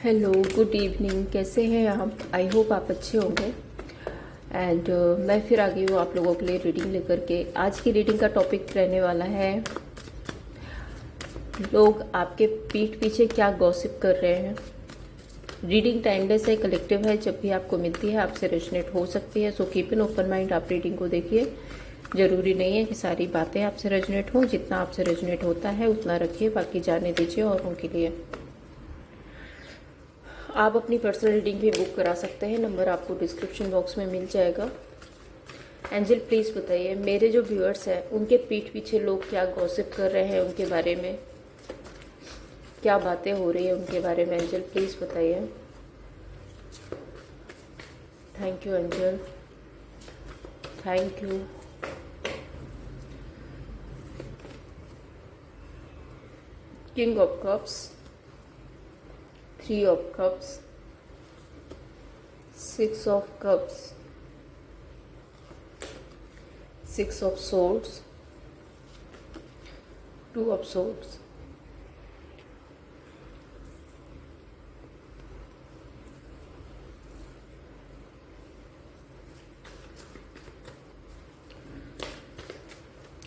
Hello, good evening. कैसे हैं आप? आई होप आप अच्छे होंगे। एंड मैं फिर आ गई हूँ आप लोगों के लिए रीडिंग लेकर के। आज की रीडिंग का टॉपिक रहने वाला है लोग आपके पीठ पीछे क्या गॉसिप कर रहे हैं। रीडिंग टाइमलेस है, कलेक्टिव है, जब भी आपको मिलती है आपसे रेजोनेट हो सकती है। So keep an open mind, आप रीडिंग को देखिए। ज़रूरी नहीं है कि सारी बातें आपसे रेजोनेट हों, जितना आपसे रेजोनेट होता है उतना रखिए, बाकी जाने दीजिए औरों के लिए। आप अपनी पर्सनल रीडिंग भी बुक करा सकते हैं, नंबर आपको डिस्क्रिप्शन बॉक्स में मिल जाएगा। एंजल प्लीज़ बताइए, मेरे जो व्यूअर्स हैं उनके पीठ पीछे लोग क्या गॉसिप कर रहे हैं, उनके बारे में क्या बातें हो रही है उनके बारे में। एंजल प्लीज़ बताइए। Thank you angel, thank you. King of cups, 3 of cups, 6 of cups, 6 of swords, 2 of swords।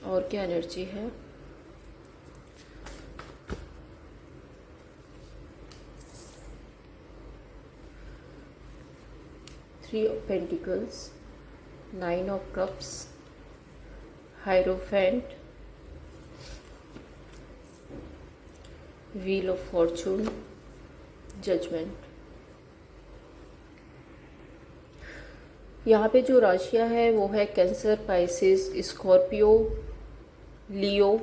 और क्या एनर्जी है? 3 of pentacles, 9 of cups, hierophant, wheel of fortune, judgement. यहाँ पे जो राशियाँ है वो है Cancer, Pisces, Scorpio, Leo,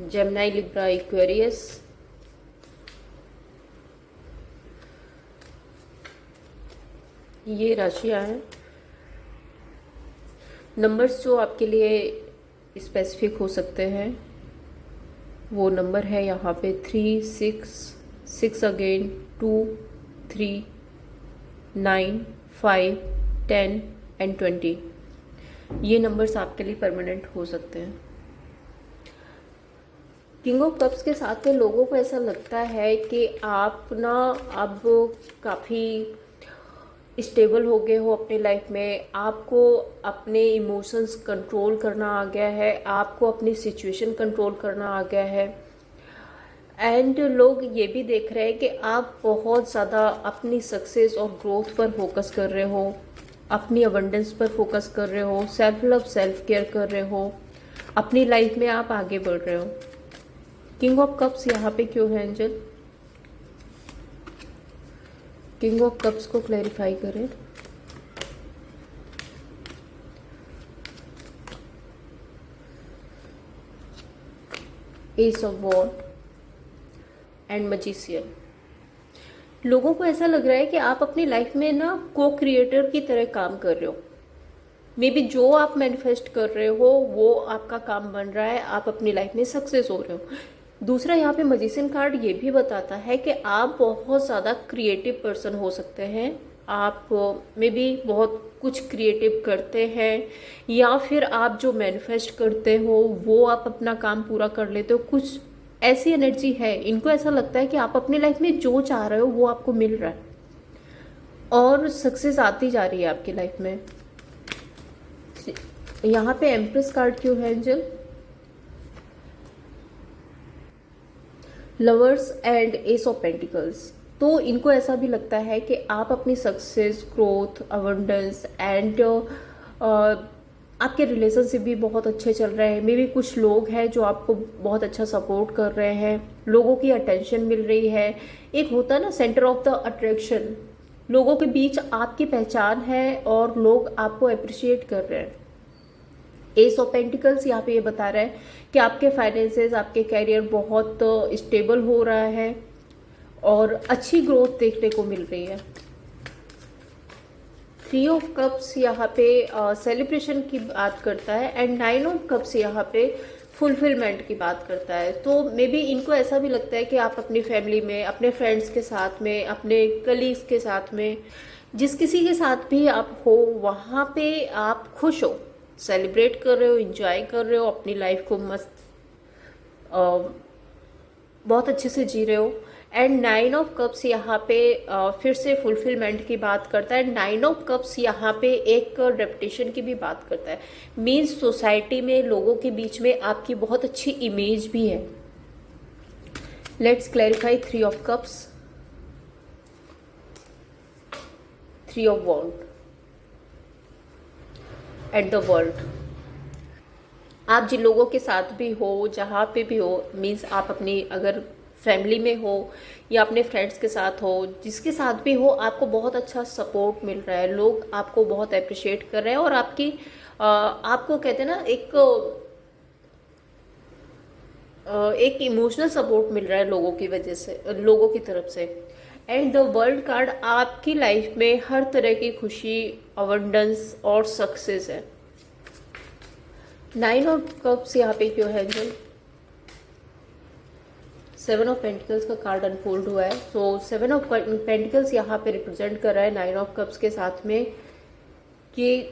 Gemini, Libra, Aquarius. ये राशियाँ हैं। नंबर्स जो आपके लिए स्पेसिफिक हो सकते हैं वो नंबर है यहाँ पे 3, 6, 6 अगेन, 2, 3, 9, 5, 10 एंड 20। ये नंबर्स आपके लिए परमानेंट हो सकते हैं। किंग ऑफ कप्स के साथ में लोगों को ऐसा लगता है कि आप ना अब काफ़ी स्टेबल हो गए हो अपनी लाइफ में। आपको अपने इमोशंस कंट्रोल करना आ गया है, आपको अपनी सिचुएशन कंट्रोल करना आ गया है। एंड लोग ये भी देख रहे हैं कि आप बहुत ज़्यादा अपनी सक्सेस और ग्रोथ पर फोकस कर रहे हो, अपनी अबंडेंस पर फोकस कर रहे हो, सेल्फ लव, सेल्फ केयर कर रहे हो, अपनी लाइफ में आप आगे बढ़ रहे हो। किंग ऑफ कप्स यहाँ पे क्यों है एंजल? किंग ऑफ कप्स को क्लैरिफाई करें। Ace of wand and magician. लोगों को ऐसा लग रहा है कि आप अपनी लाइफ में ना को क्रिएटर की तरह काम कर रहे हो। मे बी जो आप मैनिफेस्ट कर रहे हो वो आपका काम बन रहा है, आप अपनी लाइफ में सक्सेस हो रहे हो। दूसरा यहाँ पे मैजिशियन कार्ड ये भी बताता है कि आप बहुत ज़्यादा क्रिएटिव पर्सन हो सकते हैं। आप मे बी बहुत कुछ क्रिएटिव करते हैं, या फिर आप जो मैनिफेस्ट करते हो वो आप अपना काम पूरा कर लेते हो। कुछ ऐसी एनर्जी है, इनको ऐसा लगता है कि आप अपनी लाइफ में जो चाह रहे हो वो आपको मिल रहा है और सक्सेस आती जा रही है आपकी लाइफ में। यहाँ पे एम्प्रेस कार्ड क्यों है angel? Lovers and S of pentacles. तो इनको ऐसा भी लगता है कि आप अपनी सक्सेस, ग्रोथ, अबंडेंस एंड आपके रिलेशनशिप भी बहुत अच्छे चल रहे हैं। मे बी कुछ लोग हैं जो आपको बहुत अच्छा सपोर्ट कर रहे हैं, लोगों की अटेंशन मिल रही है। एक होता है ना सेंटर ऑफ द अट्रैक्शन, लोगों के बीच आपकी पहचान है और लोग आपको अप्रिशिएट कर रहे हैं। एस ऑफ पेंटिकल्स यहाँ पे ये बता रहा है कि आपके फाइनेंसेस, आपके कैरियर बहुत स्टेबल हो रहा है और अच्छी ग्रोथ देखने को मिल रही है। 3 ऑफ कप्स यहाँ पे सेलिब्रेशन की बात करता है एंड 9 ऑफ कप्स यहाँ पे फुलफिलमेंट की बात करता है। तो मे बी इनको ऐसा भी लगता है कि आप अपनी फैमिली में, अपने फ्रेंड्स के साथ में, अपने कलीग्स के साथ में, जिस किसी के साथ भी आप हो वहाँ पे आप खुश हो, सेलिब्रेट कर रहे हो, इंजॉय कर रहे हो, अपनी लाइफ को मस्त बहुत अच्छे से जी रहे हो। एंड 9 ऑफ कप्स यहाँ पे फिर से फुलफिलमेंट की बात करता है। 9 ऑफ कप्स यहाँ पे एक रेपुटेशन की भी बात करता है। मीन्स सोसाइटी में लोगों के बीच में आपकी बहुत अच्छी इमेज भी है। Let's clarify 3 of cups, 3 of wand at the world. आप जिन लोगों के साथ भी हो, जहाँ पे भी हो, मीन्स आप अपनी अगर फैमिली में हो या अपने फ्रेंड्स के साथ हो, जिसके साथ भी हो, आपको बहुत अच्छा सपोर्ट मिल रहा है। लोग आपको बहुत अप्रिशिएट कर रहे हैं और आपको कहते हैं ना, एक इमोशनल सपोर्ट मिल रहा है लोगों की वजह से, लोगों की तरफ से। एंड द वर्ल्ड कार्ड आपकी लाइफ में हर तरह की खुशी, अबंडेंस और सक्सेस है। 9 ऑफ कप्स यहाँ पे क्यों है एंजल? 7 ऑफ पेंटिकल्स का कार्ड अनफोल्ड हुआ है। सो 7 ऑफ पेंटिकल्स यहाँ पे रिप्रेजेंट कर रहा है 9 ऑफ कप्स के साथ में कि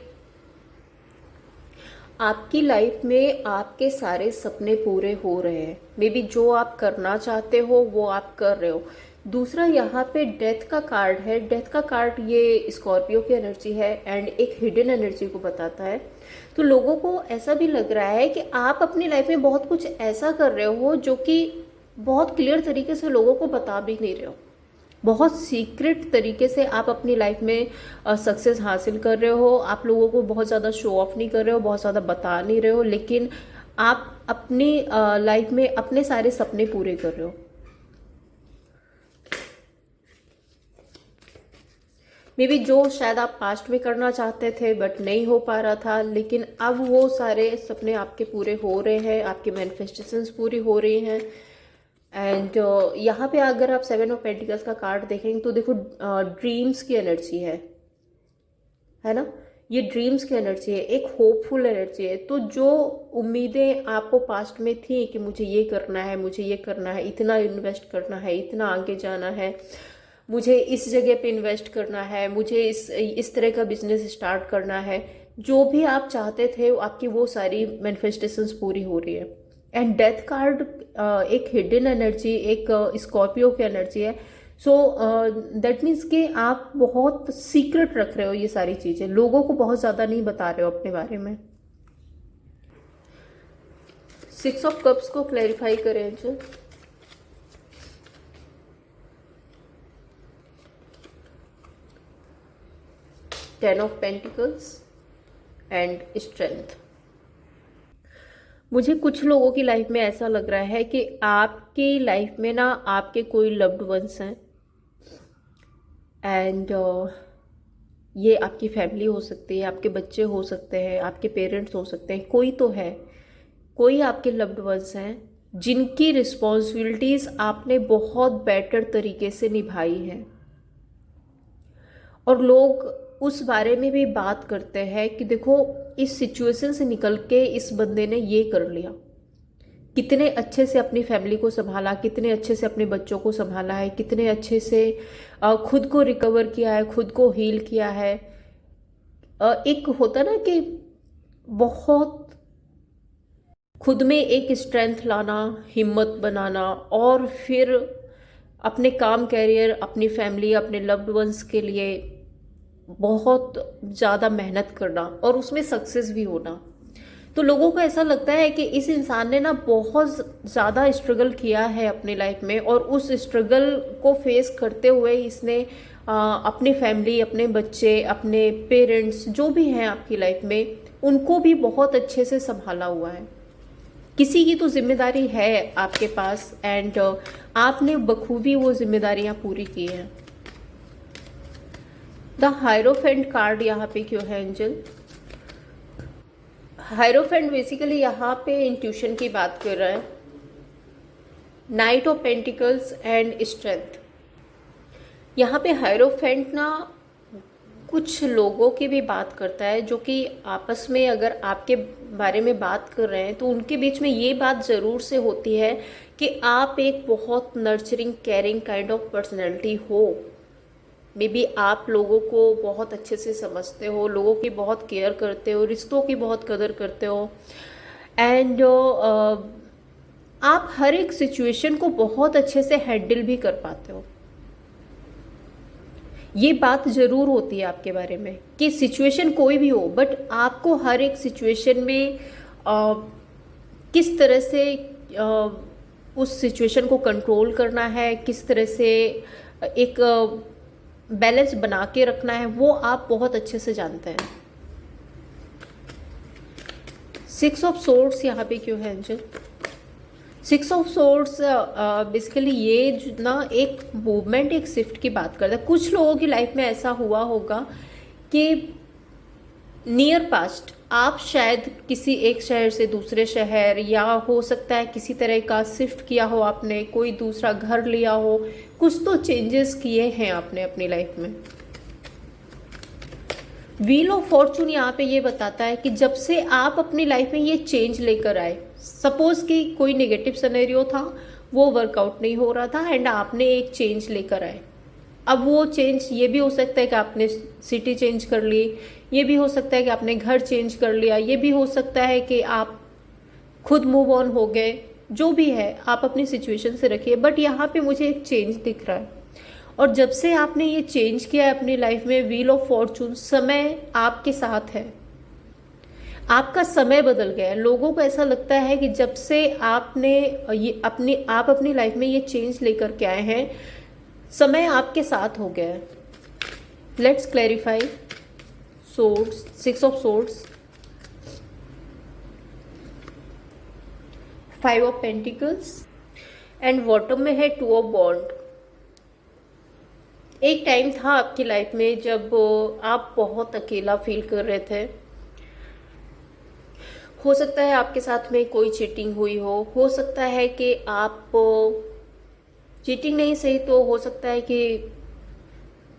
आपकी लाइफ में आपके सारे सपने पूरे हो रहे हैं। मे बी जो आप करना चाहते हो वो आप कर रहे हो। दूसरा यहाँ पे डेथ का कार्ड है। डेथ का कार्ड ये स्कॉर्पियो की एनर्जी है एंड एक हिडन एनर्जी को बताता है। तो लोगों को ऐसा भी लग रहा है कि आप अपनी लाइफ में बहुत कुछ ऐसा कर रहे हो जो कि बहुत क्लियर तरीके से लोगों को बता भी नहीं रहे हो। बहुत सीक्रेट तरीके से आप अपनी लाइफ में सक्सेस हासिल कर रहे हो। आप लोगों को बहुत ज़्यादा शो ऑफ नहीं कर रहे हो, बहुत ज़्यादा बता नहीं रहे हो, लेकिन आप अपनी लाइफ में अपने सारे सपने पूरे कर रहे हो। मे बी जो शायद आप पास्ट में करना चाहते थे बट नहीं हो पा रहा था, लेकिन अब वो सारे सपने आपके पूरे हो रहे हैं, आपकी मैनिफेस्टेशंस पूरी हो रही हैं। एंड यहाँ पे अगर आप 7 ऑफ पेंटिकल्स का कार्ड देखेंगे तो देखो ड्रीम्स की एनर्जी है ना। ये ड्रीम्स की एनर्जी है, एक होपफुल एनर्जी है। तो जो उम्मीदें आपको पास्ट में थी कि मुझे ये करना है, मुझे ये करना है, इतना इन्वेस्ट करना है, इतना आगे जाना है, मुझे इस जगह पे इन्वेस्ट करना है, मुझे इस तरह का बिजनेस स्टार्ट करना है, जो भी आप चाहते थे आपकी वो सारी मैनिफेस्टेशंस पूरी हो रही है। एंड डेथ कार्ड एक हिडन एनर्जी, एक स्कॉर्पियो की एनर्जी है। सो दैट मीन्स कि आप बहुत सीक्रेट रख रहे हो ये सारी चीज़ें, लोगों को बहुत ज़्यादा नहीं बता रहे हो अपने बारे में। 6 ऑफ कप्स को क्लैरिफाई करें जो 10 ऑफ पेंटिकल्स एंड स्ट्रेंथ। मुझे कुछ लोगों की लाइफ में ऐसा लग रहा है कि आपकी लाइफ में ना आपके कोई लव्ड वंस हैं एंड ये आपकी फैमिली हो सकती है, आपके बच्चे हो सकते हैं, आपके पेरेंट्स हो सकते हैं, कोई तो है, कोई आपके लव्ड वंस हैं जिनकी रिस्पॉन्सिबिलिटीज़ आपने बहुत बेटर तरीके से निभाई हैं। और लोग उस बारे में भी बात करते हैं कि देखो इस सिचुएशन से निकल के इस बंदे ने ये कर लिया, कितने अच्छे से अपनी फैमिली को संभाला, कितने अच्छे से अपने बच्चों को संभाला है, कितने अच्छे से खुद को रिकवर किया है, खुद को हील किया है। एक होता ना कि बहुत खुद में एक स्ट्रेंथ लाना, हिम्मत बनाना और फिर अपने काम, कैरियर, अपनी फैमिली, अपने लव्ड वंस के लिए बहुत ज़्यादा मेहनत करना और उसमें सक्सेस भी होना। तो लोगों को ऐसा लगता है कि इस इंसान ने ना बहुत ज़्यादा स्ट्रगल किया है अपनी लाइफ में और उस स्ट्रगल को फेस करते हुए इसने अपनी फैमिली, अपने बच्चे, अपने पेरेंट्स जो भी हैं आपकी लाइफ में, उनको भी बहुत अच्छे से संभाला हुआ है। किसी की तो जिम्मेदारी है आपके पास एंड आपने बखूबी वो जिम्मेदारियां पूरी की हैं। द हायरोफेंट कार्ड यहाँ पे क्यों है एंजल? हायरोफेंट बेसिकली यहाँ पे इंट्यूशन की बात कर रहा है। 9 ऑफ पेंटिकल्स एंड स्ट्रेंथ। यहाँ पे हायरोफेंट ना कुछ लोगों की भी बात करता है जो कि आपस में अगर आपके बारे में बात कर रहे हैं तो उनके बीच में ये बात ज़रूर से होती है कि आप एक बहुत nurturing, caring kind of personality हो। मे बी आप लोगों को बहुत अच्छे से समझते हो, लोगों की बहुत केयर करते हो, रिश्तों की बहुत कदर करते हो एंड आप हर एक सिचुएशन को बहुत अच्छे से हैंडल भी कर पाते हो। ये बात जरूर होती है आपके बारे में कि सिचुएशन कोई भी हो, बट आपको हर एक सिचुएशन में किस तरह से उस सिचुएशन को कंट्रोल करना है, किस तरह से एक बैलेंस बना के रखना है, वो आप बहुत अच्छे से जानते हैं। 6 ऑफ सोर्ड्स यहाँ पे क्यों है एंजल? 6 ऑफ सोर्ड्स बेसिकली ये ना एक मूवमेंट, एक शिफ्ट की बात करता है। कुछ लोगों की लाइफ में ऐसा हुआ होगा कि नियर पास्ट आप शायद किसी एक शहर से दूसरे शहर, या हो सकता है किसी तरह का शिफ्ट किया हो आपने, कोई दूसरा घर लिया हो, कुछ तो चेंजेस किए हैं आपने अपनी लाइफ में। व्हील ऑफ फॉर्चून यहाँ पे ये बताता है कि जब से आप अपनी लाइफ में ये चेंज लेकर आए, सपोज कि कोई नेगेटिव सिनेरियो था, वो वर्कआउट नहीं हो रहा था एंड आपने एक चेंज लेकर आए। अब वो चेंज ये भी हो सकता है कि आपने सिटी चेंज कर ली, ये भी हो सकता है कि आपने घर चेंज कर लिया, ये भी हो सकता है कि आप खुद मूव ऑन हो गए। जो भी है आप अपनी सिचुएशन से रखिए, बट यहाँ पे मुझे एक चेंज दिख रहा है। और जब से आपने ये चेंज किया है अपनी लाइफ में, व्हील ऑफ फॉर्चून, समय आपके साथ है, आपका समय बदल गया है। लोगों को ऐसा लगता है कि जब से आपने ये आप अपनी लाइफ में ये चेंज लेकर के आए हैं, समय आपके साथ हो गया है। Let's clarify. Swords, 6 of swords, 5 of pentacles and bottom में है 2 ऑफ वॉन्ड। एक टाइम था आपकी लाइफ में जब आप बहुत अकेला फील कर रहे थे। हो सकता है आपके साथ में कोई चीटिंग हुई हो सकता है कि आप चीटिंग नहीं सही तो हो सकता है कि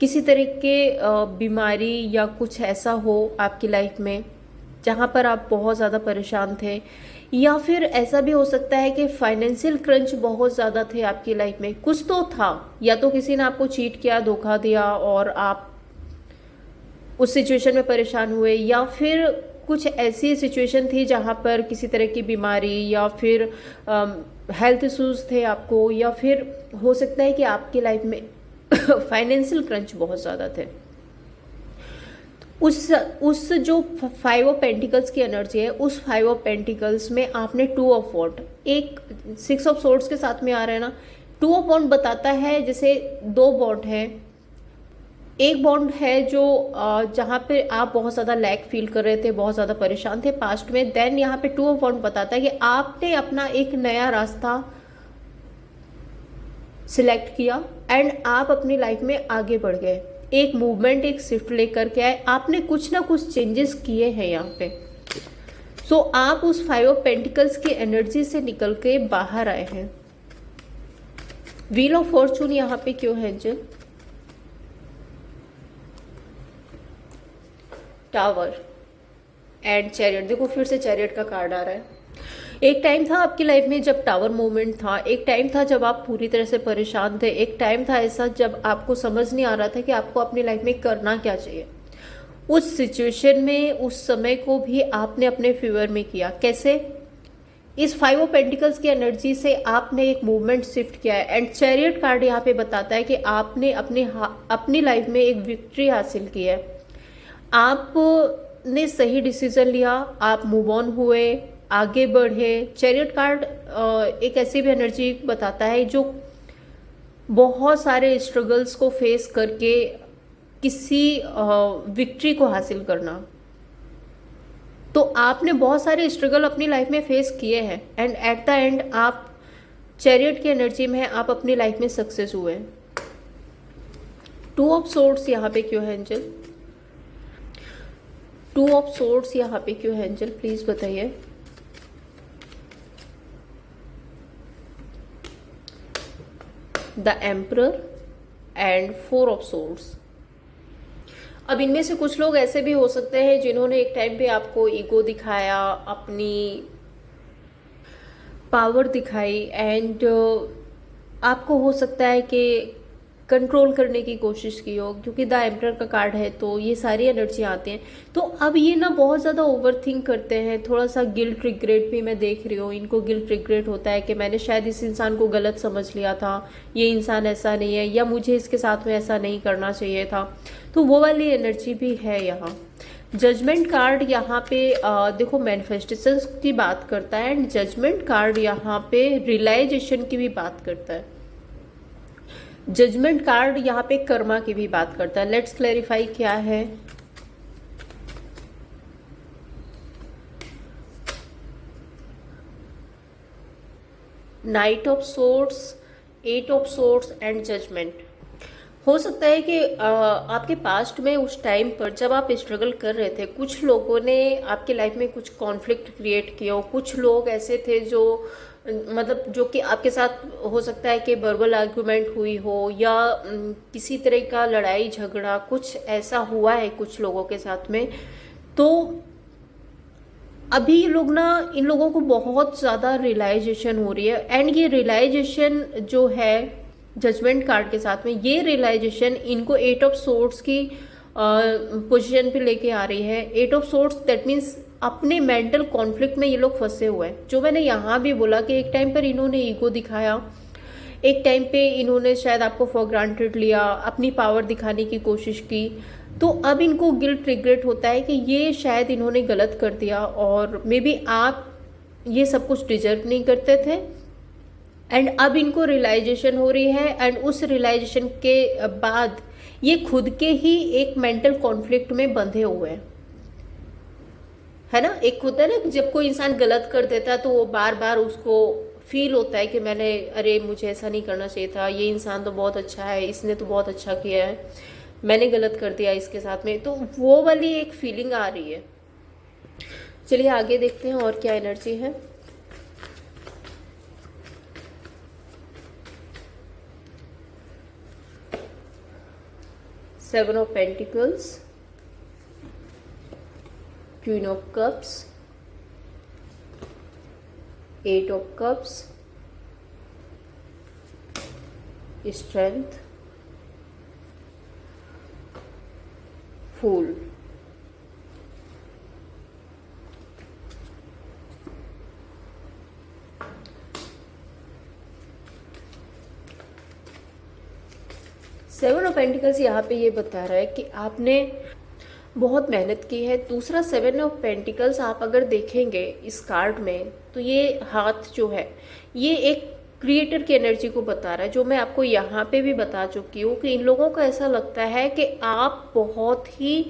किसी तरह के बीमारी या कुछ ऐसा हो आपकी लाइफ में जहाँ पर आप बहुत ज़्यादा परेशान थे, या फिर ऐसा भी हो सकता है कि फाइनेंशियल क्रंच बहुत ज़्यादा थे आपकी लाइफ में। कुछ तो था, या तो किसी ने आपको चीट किया, धोखा दिया और आप उस सिचुएशन में परेशान हुए, या फिर कुछ ऐसी सिचुएशन थी जहाँ पर किसी तरह की बीमारी या फिर हेल्थ इश्यूज थे आपको, या फिर हो सकता है कि आपकी लाइफ में फाइनेंशियल क्रंच बहुत ज़्यादा थे। उस जो 5 ऑफ पेंटिकल्स की एनर्जी है, उस 5 ऑफ पेंटिकल्स में आपने 2 ऑफ वॉन्ड, एक 6 ऑफ सोर्ड्स के साथ में आ रहा है ना। 2 ऑफ वॉन्ड बताता है जैसे 2 बॉन्ड है। एक बॉन्ड है जो जहाँ पे आप बहुत ज़्यादा लैक फील कर रहे थे, बहुत ज़्यादा परेशान थे पास्ट में। देन यहाँ पे 2 ऑफ वॉन्ड बताता है कि आपने अपना एक नया रास्ता सिलेक्ट किया एंड आप अपनी लाइफ में आगे बढ़ गए। एक मूवमेंट, एक शिफ्ट लेकर के आए, आपने कुछ ना कुछ चेंजेस किए हैं यहाँ पे। सो आप उस 5 ऑफ पेंटिकल्स की एनर्जी से निकल के बाहर आए हैं। व्हील ऑफ फॉर्चून यहाँ पे क्यों है एंजल? Tower and chariot. देखो फिर से चैरियट का कार्ड आ रहा है। एक टाइम था आपकी लाइफ में जब टावर मूवमेंट था, एक टाइम था जब आप पूरी तरह से परेशान थे, एक टाइम था ऐसा जब आपको समझ नहीं आ रहा था कि आपको अपनी लाइफ में करना क्या चाहिए। उस सिचुएशन में, उस समय को भी आपने अपने फेवर में किया। कैसे? इस 5 ऑफ पेंटिकल्स की एनर्जी से आपने एक मूवमेंट शिफ्ट किया है। एंड चैरियट कार्ड यहाँ पे बताता है कि आपने अपनी लाइफ में एक विक्ट्री हासिल की है। आपने सही डिसीजन लिया, आप मूव ऑन हुए, आगे बढ़े। चैरियट कार्ड एक ऐसी भी एनर्जी बताता है जो बहुत सारे स्ट्रगल्स को फेस करके किसी विक्ट्री को हासिल करना। तो आपने बहुत सारे स्ट्रगल अपनी लाइफ में फेस किए हैं एंड एट द एंड आप चैरियट की एनर्जी में आप अपनी लाइफ में सक्सेस हुए। 2 ऑफ सोर्ड्स यहाँ पे क्यों है एंजल? 2 ऑफ सोर्ड्स यहाँ पे क्यों है एंजल? प्लीज बताइए। The emperor and 4 of swords. अब इनमें से कुछ लोग ऐसे भी हो सकते हैं जिन्होंने एक टाइम पे आपको ईगो दिखाया, अपनी पावर दिखाई, एंड आपको हो सकता है कि कंट्रोल करने की कोशिश की हो, क्योंकि द एम्परर का कार्ड है तो ये सारी एनर्जी आती हैं। तो अब ये ना बहुत ज़्यादा ओवर थिंक करते हैं, थोड़ा सा गिल्ट रिग्रेट भी मैं देख रही हूँ, इनको गिल्ट रिग्रेट होता है कि मैंने शायद इस इंसान को गलत समझ लिया था, ये इंसान ऐसा नहीं है, या मुझे इसके साथ में ऐसा नहीं करना चाहिए था। तो वो वाली एनर्जी भी है यहाँ। जजमेंट कार्ड यहाँ पे देखो मैनिफेस्टेशन की बात करता है, एंड जजमेंट कार्ड यहाँ पे रियलाइजेशन की भी बात करता है। जजमेंट कार्ड यहाँ पे कर्मा की भी बात करता है। लेट्स क्लैरिफाई क्या है। Knight of swords, eight of swords and judgement. हो सकता है कि आपके पास्ट में उस टाइम पर जब आप स्ट्रगल कर रहे थे, कुछ लोगों ने आपके लाइफ में कुछ कॉन्फ्लिक्ट क्रिएट किया हो। कुछ लोग ऐसे थे जो मतलब जो कि आपके साथ हो सकता है कि वर्बल आर्गुमेंट हुई हो, या किसी तरह का लड़ाई झगड़ा कुछ ऐसा हुआ है कुछ लोगों के साथ में। तो अभी ये लोग ना, इन लोगों को बहुत ज़्यादा रियलाइजेशन हो रही है, एंड ये रियलाइजेशन जो है जजमेंट कार्ड के साथ में, ये रियलाइजेशन इनको एट ऑफ सोर्ड्स की पोजीशन पे लेके आ रही है। Eight of swords that means अपने मेंटल कॉन्फ्लिक्ट में ये लोग फंसे हुए हैं। जो मैंने यहाँ भी बोला कि एक टाइम पर इन्होंने ईगो दिखाया, एक टाइम पे इन्होंने शायद आपको फॉर ग्रांटेड लिया, अपनी पावर दिखाने की कोशिश की। तो अब इनको गिल्ट रिग्रेट होता है कि ये शायद इन्होंने गलत कर दिया, और मे बी आप ये सब कुछ डिजर्व नहीं करते थे। एंड अब इनको रियलाइजेशन हो रही है, एंड उस रियलाइजेशन के बाद ये खुद के ही एक मेंटल कॉन्फ्लिक्ट में बंधे हुए हैं, है ना। एक होता है ना कि जब कोई इंसान गलत कर देता है तो वो बार बार उसको फील होता है कि मैंने, अरे मुझे ऐसा नहीं करना चाहिए था, ये इंसान तो बहुत अच्छा है, इसने तो बहुत अच्छा किया है, मैंने गलत कर दिया इसके साथ में। तो वो वाली एक फीलिंग आ रही है। चलिए आगे देखते हैं और क्या एनर्जी है। Seven of pentacles, queen of cups, eight of cups, strength, fool. Seven of pentacles यहाँ पे ये बता रहा है कि आपने बहुत मेहनत की है। दूसरा सेवन ऑफ पेंटिकल्स आप अगर देखेंगे इस कार्ड में, तो ये हाथ जो है ये एक क्रिएटर की एनर्जी को बता रहा है, जो मैं आपको यहाँ पे भी बता चुकी हूँ कि इन लोगों को ऐसा लगता है कि आप बहुत ही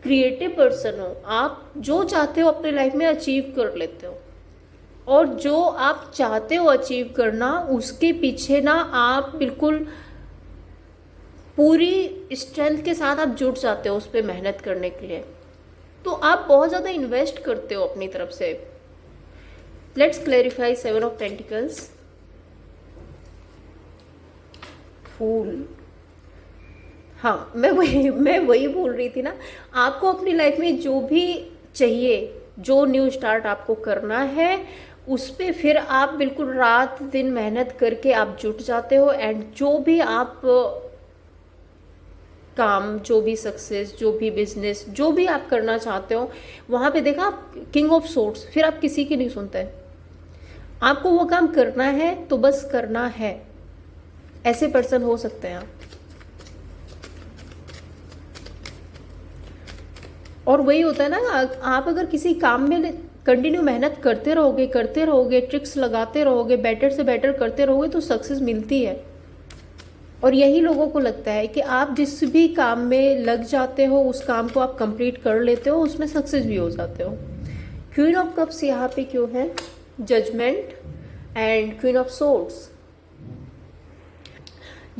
क्रिएटिव पर्सन हो। आप जो चाहते हो अपने लाइफ में अचीव कर लेते हो, और जो आप चाहते हो अचीव करना, उसके पीछे ना आप बिल्कुल पूरी स्ट्रेंथ के साथ आप जुट जाते हो उस पर मेहनत करने के लिए। तो आप बहुत ज़्यादा इन्वेस्ट करते हो अपनी तरफ से। Let's clarify seven of pentacles. Fool. हाँ, मैं वही बोल रही थी ना, आपको अपनी लाइफ में जो भी चाहिए, जो न्यू स्टार्ट आपको करना है, उस पर फिर आप बिल्कुल रात दिन मेहनत करके आप जुट जाते हो। एंड जो भी आप काम, जो भी सक्सेस, जो भी बिजनेस, जो भी आप करना चाहते हो, वहाँ पे देखा आप किंग ऑफ सोर्ड्स, फिर आप किसी की नहीं सुनते। आपको वो काम करना है तो बस करना है। ऐसे पर्सन हो सकते हैं आप। और वही होता है ना, आप अगर किसी काम में कंटिन्यू मेहनत करते रहोगे, ट्रिक्स लगाते रहोगे, बेटर से बेटर करते रहोगे, तो सक्सेस मिलती है। और यही लोगों को लगता है कि आप जिस भी काम में लग जाते हो, उस काम को आप कंप्लीट कर लेते हो, उसमें सक्सेस भी हो जाते हो। क्वीन ऑफ कप्स यहाँ पे क्यों है? Judgement and queen of swords.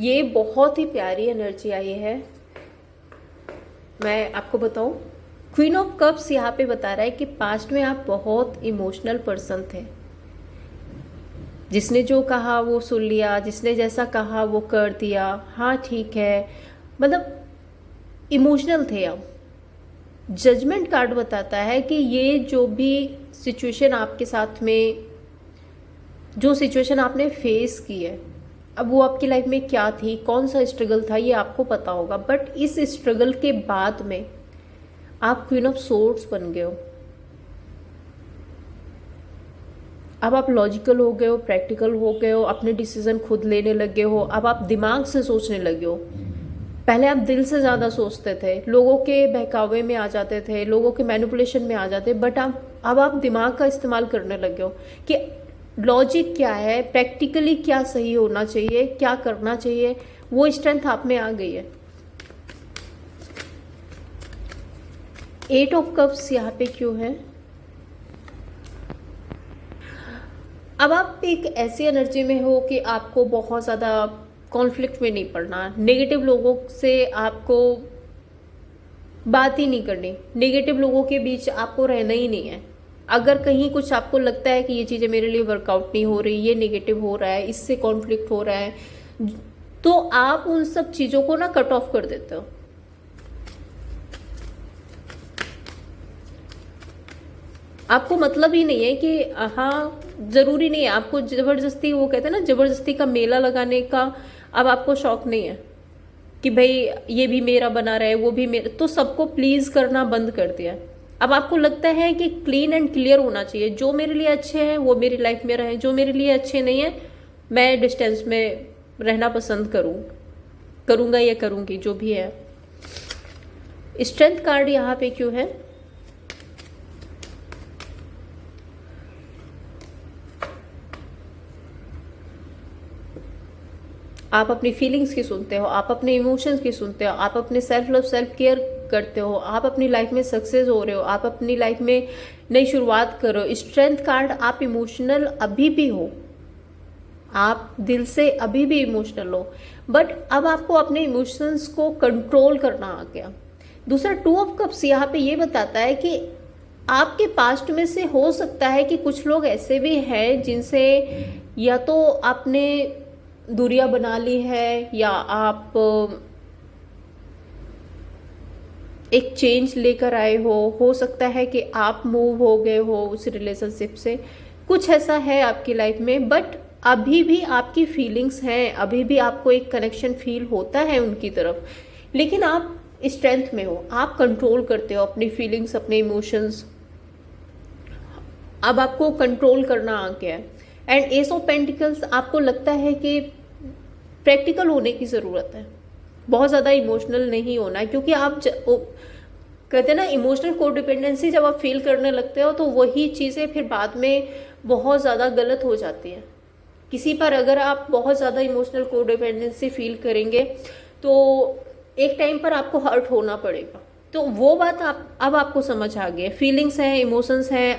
ये बहुत ही प्यारी एनर्जी आई है। मैं आपको बताऊं, क्वीन ऑफ कप्स यहाँ पे बता रहा है कि पास्ट में आप बहुत इमोशनल पर्सन थे। जिसने जो कहा वो सुन लिया, जिसने जैसा कहा वो कर दिया, हाँ ठीक है, मतलब इमोशनल थे आप। जजमेंट कार्ड बताता है कि ये जो भी सिचुएशन आपके साथ में, जो सिचुएशन आपने फेस की है, अब वो आपकी लाइफ में क्या थी, कौन सा स्ट्रगल था, ये आपको पता होगा, बट इस स्ट्रगल के बाद में आप क्वीन ऑफ सोर्ड्स बन गए हो। अब आप लॉजिकल हो गए हो, प्रैक्टिकल हो गए हो, अपने डिसीजन खुद लेने लगे हो। अब आप दिमाग से सोचने लगे हो। पहले आप दिल से ज़्यादा सोचते थे, लोगों के बहकावे में आ जाते थे, लोगों के मैनिपुलेशन में आ जाते, बट अब आप दिमाग का इस्तेमाल करने लगे हो कि लॉजिक क्या है, प्रैक्टिकली क्या सही होना चाहिए, क्या करना चाहिए। वो स्ट्रेंथ आप में आ गई है। 8 ऑफ कप्स यहाँ पे क्यों है? अब आप एक ऐसी एनर्जी में हो कि आपको बहुत ज़्यादा कॉन्फ्लिक्ट में नहीं पड़ना, नेगेटिव लोगों से आपको बात ही नहीं करनी, नेगेटिव लोगों के बीच आपको रहना ही नहीं है। अगर कहीं कुछ आपको लगता है कि ये चीज़ें मेरे लिए वर्कआउट नहीं हो रही, ये नेगेटिव हो रहा है, इससे कॉन्फ्लिक्ट हो रहा है, तो आप उन सब चीज़ों को ना कट ऑफ कर देते हो। आपको मतलब ही नहीं है कि हाँ, ज़रूरी नहीं है आपको ज़बरदस्ती, वो कहते हैं ना ज़बरदस्ती का मेला लगाने का अब आपको शौक नहीं है कि भाई ये भी मेरा बना रहे, वो भी मेरा, तो सबको प्लीज़ करना बंद कर दिया। अब आपको लगता है कि क्लीन एंड क्लियर होना चाहिए, जो मेरे लिए अच्छे हैं वो मेरी लाइफ में रहे, जो मेरे लिए अच्छे नहीं है मैं डिस्टेंस में रहना पसंद करूँगा या करूँगी, जो भी है। स्ट्रेंथ कार्ड यहाँ पे क्यों है? आप अपनी फीलिंग्स की सुनते हो, आप अपने इमोशंस की सुनते हो, आप अपने सेल्फ लव सेल्फ केयर करते हो, आप अपनी लाइफ में सक्सेस हो रहे हो, आप अपनी लाइफ में नई शुरुआत करो। स्ट्रेंथ कार्ड, आप इमोशनल अभी भी हो, आप दिल से अभी भी इमोशनल हो, बट अब आपको अपने इमोशंस को कंट्रोल करना आ गया। दूसरा 2 ऑफ कप्स यहाँ पे ये बताता है कि आपके पास्ट में से हो सकता है कि कुछ लोग ऐसे भी हैं जिनसे या तो आपने दूरियां बना ली है, या आप एक चेंज लेकर आए हो सकता है कि आप मूव हो गए हो उस रिलेशनशिप से, कुछ ऐसा है आपकी लाइफ में, बट अभी भी आपकी फीलिंग्स हैं, अभी भी आपको एक कनेक्शन फील होता है उनकी तरफ, लेकिन आप स्ट्रेंथ में हो, आप कंट्रोल करते हो अपनी फीलिंग्स, अपने इमोशंस, अब आपको कंट्रोल करना आ गया है। एंड एस ऑफ पेंटिकल्स, आपको लगता है कि प्रैक्टिकल होने की ज़रूरत है, बहुत ज़्यादा इमोशनल नहीं होना है, क्योंकि आप कहते हैं ना इमोशनल कोडिपेंडेंसी, जब आप फील करने लगते हो तो वही चीज़ें फिर बाद में बहुत ज़्यादा गलत हो जाती हैं। किसी पर अगर आप बहुत ज़्यादा इमोशनल कोडिपेंडेंसी फील करेंगे तो एक टाइम पर आपको हर्ट होना पड़ेगा। तो वो बात अब आपको समझ आ गई है, फीलिंग्स हैं, इमोशंस हैं,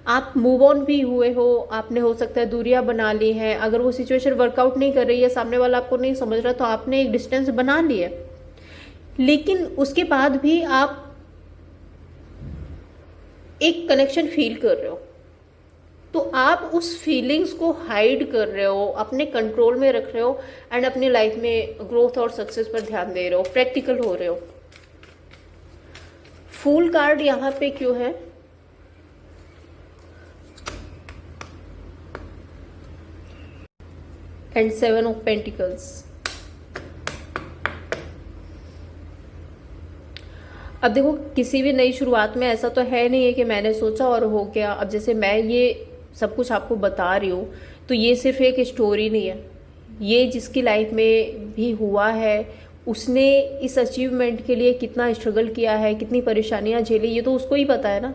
आप मूव ऑन भी हुए हो, आपने हो सकता है दूरियां बना ली हैं, अगर वो सिचुएशन वर्कआउट नहीं कर रही है, सामने वाला आपको नहीं समझ रहा, तो आपने एक डिस्टेंस बना लिया, लेकिन उसके बाद भी आप एक कनेक्शन फील कर रहे हो, तो आप उस फीलिंग्स को हाइड कर रहे हो, अपने कंट्रोल में रख रहे हो, एंड अपनी लाइफ में ग्रोथ और सक्सेस पर ध्यान दे रहे हो, प्रैक्टिकल हो रहे हो। फूल कार्ड यहाँ पे क्यों है? And 7 of pentacles. अब देखो, किसी भी नई शुरुआत में ऐसा तो है नहीं है कि मैंने सोचा और हो गया। अब जैसे मैं ये सब कुछ आपको बता रही हूँ, तो ये सिर्फ एक स्टोरी नहीं है, ये जिसकी लाइफ में भी हुआ है, उसने इस अचीवमेंट के लिए कितना स्ट्रगल किया है, कितनी परेशानियाँ झेली, ये तो उसको ही पता है ना।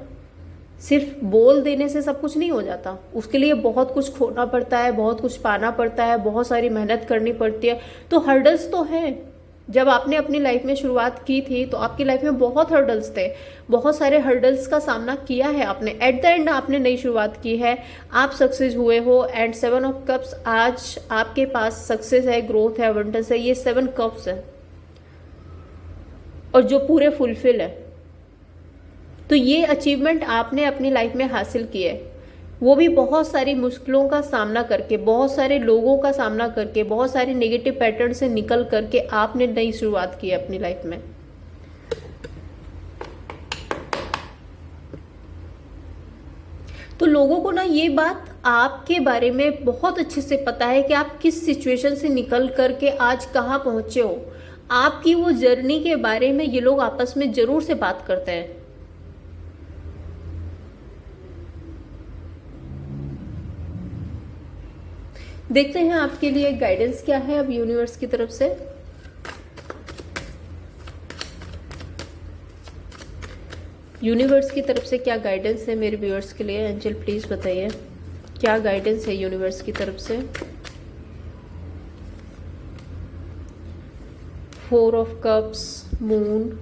सिर्फ बोल देने से सब कुछ नहीं हो जाता, उसके लिए बहुत कुछ खोना पड़ता है, बहुत कुछ पाना पड़ता है, बहुत सारी मेहनत करनी पड़ती है। तो हर्डल्स तो हैं। जब आपने अपनी लाइफ में शुरुआत की थी तो आपकी लाइफ में बहुत हर्डल्स थे, बहुत सारे हर्डल्स का सामना किया है आपने। एट द एंड आपने नई शुरुआत की है, आप सक्सेस हुए हो। एंड 7 ऑफ कप्स, आज आपके पास सक्सेस है, ग्रोथ है, अबंडेंस है, ये 7 कप्स है, और जो पूरे फुलफिल है। तो ये अचीवमेंट आपने अपनी लाइफ में हासिल की है, वो भी बहुत सारी मुश्किलों का सामना करके, बहुत सारे लोगों का सामना करके, बहुत सारे नेगेटिव पैटर्न से निकल करके आपने नई शुरुआत की है अपनी लाइफ में। तो लोगों को ना ये बात आपके बारे में बहुत अच्छे से पता है कि आप किस सिचुएशन से निकल करके आज कहाँ पहुंचे हो। आपकी वो जर्नी के बारे में ये लोग आपस में जरूर से बात करते हैं। देखते हैं आपके लिए गाइडेंस क्या है अब यूनिवर्स की तरफ से। यूनिवर्स की तरफ से क्या गाइडेंस है मेरे व्यूअर्स के लिए? एंजल प्लीज बताइए क्या गाइडेंस है यूनिवर्स की तरफ से। 4 of cups, moon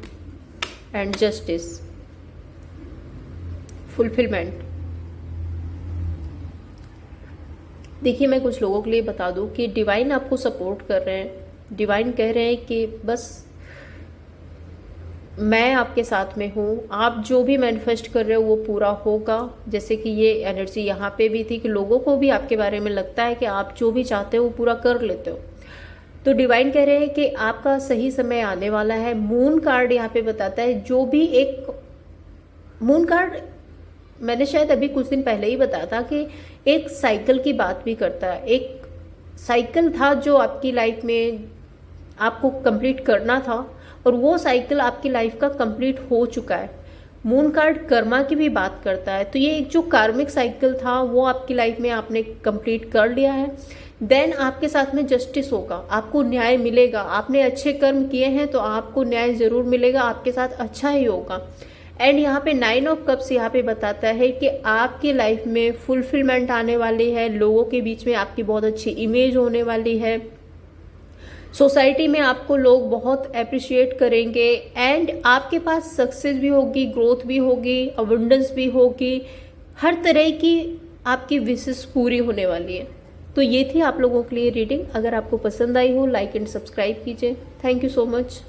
and justice, fulfilment. देखिए मैं कुछ लोगों के लिए बता दूं कि डिवाइन आपको सपोर्ट कर रहे हैं। डिवाइन कह रहे हैं कि बस मैं आपके साथ में हूँ, आप जो भी मैनिफेस्ट कर रहे हो वो पूरा होगा। जैसे कि ये एनर्जी यहाँ पे भी थी कि लोगों को भी आपके बारे में लगता है कि आप जो भी चाहते हो वो पूरा कर लेते हो। तो डिवाइन कह रहे हैं कि आपका सही समय आने वाला है। मून कार्ड यहाँ पे बताता है, जो भी एक मून कार्ड मैंने शायद अभी कुछ दिन पहले ही बताया था कि एक साइकिल की बात भी करता है। एक साइकिल था जो आपकी लाइफ में आपको कंप्लीट करना था और वो साइकिल आपकी लाइफ का कंप्लीट हो चुका है। मून कार्ड कर्मा की भी बात करता है। तो ये एक जो कार्मिक साइकिल था वो आपकी लाइफ में आपने कंप्लीट कर लिया है। देन आपके साथ में जस्टिस होगा, आपको न्याय मिलेगा। आपने अच्छे कर्म किए हैं तो आपको न्याय जरूर मिलेगा, आपके साथ अच्छा ही होगा। एंड यहाँ पे 9 ऑफ कप्स यहाँ पे बताता है कि आपकी लाइफ में फुलफिलमेंट आने वाली है। लोगों के बीच में आपकी बहुत अच्छी इमेज होने वाली है। सोसाइटी में आपको लोग बहुत अप्रिशिएट करेंगे एंड आपके पास सक्सेस भी होगी, ग्रोथ भी होगी, अबंडेंस भी होगी। हर तरह की आपकी विशेष पूरी होने वाली है। तो ये थी आप लोगों के लिए रीडिंग। अगर आपको पसंद आई हो लाइक एंड सब्सक्राइब कीजिए। Thank you so much.